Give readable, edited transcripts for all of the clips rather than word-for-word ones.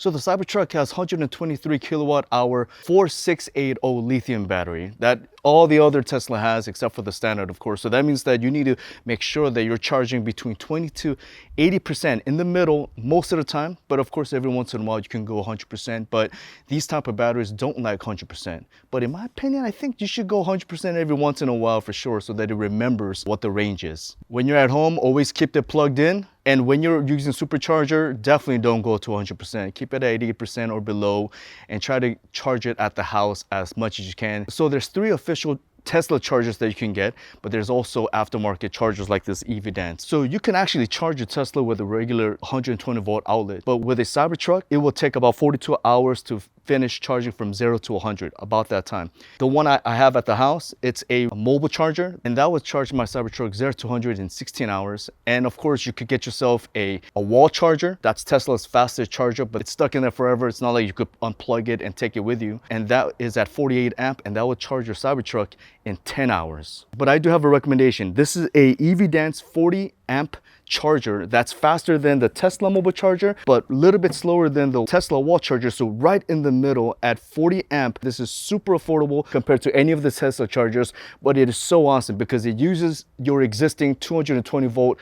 So the Cybertruck has 123 kilowatt hour 4680 lithium battery that all the other Tesla has except for the standard, of course. So that means that you need to make sure that you're charging between 20 to 80% in the middle most of the time. But of course, every once in a while you can go 100%. But these type of batteries don't like 100%. But in my opinion, I think you should go 100% every once in a while for sure, so that it remembers what the range is. When you're at home, always keep it plugged in. And when you're using supercharger, definitely don't go to 100%. Keep it at 80% or below and try to charge it at the house as much as you can. So there's 3 official Tesla chargers that you can get, but there's also aftermarket chargers like this EVDance. So you can actually charge your Tesla with a regular 120 volt outlet, but with a Cybertruck, it will take about 42 hours to finish charging from 0 to 100, about that time. The one I have at the house, it's a mobile charger, and that would charge my Cybertruck 0 to 100 in 16 hours. And of course, you could get yourself a wall charger. That's Tesla's fastest charger, but it's stuck in there forever. It's not like you could unplug it and take it with you. And that is at 48 amp, and that would charge your Cybertruck in 10 hours. But I do have a recommendation. This is a EVDance 40 amp charger that's faster than the Tesla mobile charger, but a little bit slower than the Tesla wall charger. So right in the middle at 40 amp, this is super affordable compared to any of the Tesla chargers, but it is so awesome because it uses your existing 220 volt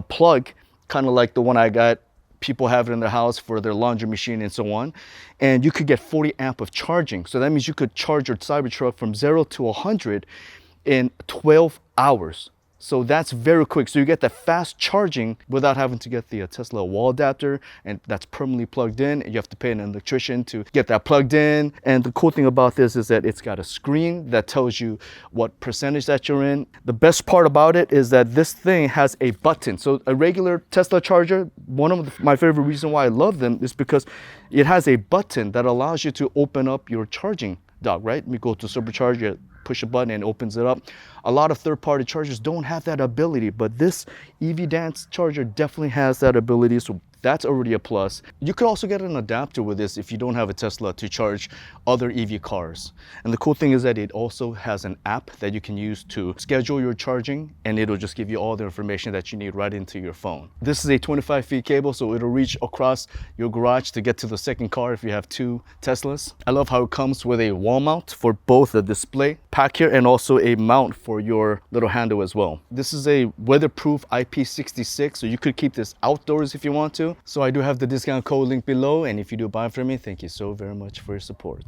plug, kind of like the one I got. People have it in their house for their laundry machine and so on. And you could get 40 amp of charging. So that means you could charge your Cybertruck from 0 to 100 in 12 hours. So that's very quick. So you get the fast charging without having to get the Tesla wall adapter, and that's permanently plugged in. And you have to pay an electrician to get that plugged in. And the cool thing about this is that it's got a screen that tells you what percentage that you're in. The best part about it is that this thing has a button. So a regular Tesla charger, one of my favorite reasons why I love them is because it has a button that allows you to open up your charging dock, right? We go to supercharger, push a button and it opens it up. A lot of third-party chargers don't have that ability, but this EVDance charger definitely has that ability, so that's already a plus. You could also get an adapter with this if you don't have a Tesla to charge other EV cars. And the cool thing is that it also has an app that you can use to schedule your charging, and it'll just give you all the information that you need right into your phone. This is a 25 feet cable, so it'll reach across your garage to get to the second car if you have 2 Teslas. I love how it comes with a wall mount for both the display pack here and also a mount for your little handle as well. This is a weatherproof IP66, so you could keep this outdoors if you want to. So I do have the discount code link below, and if you do buy from me, thank you so very much for your support.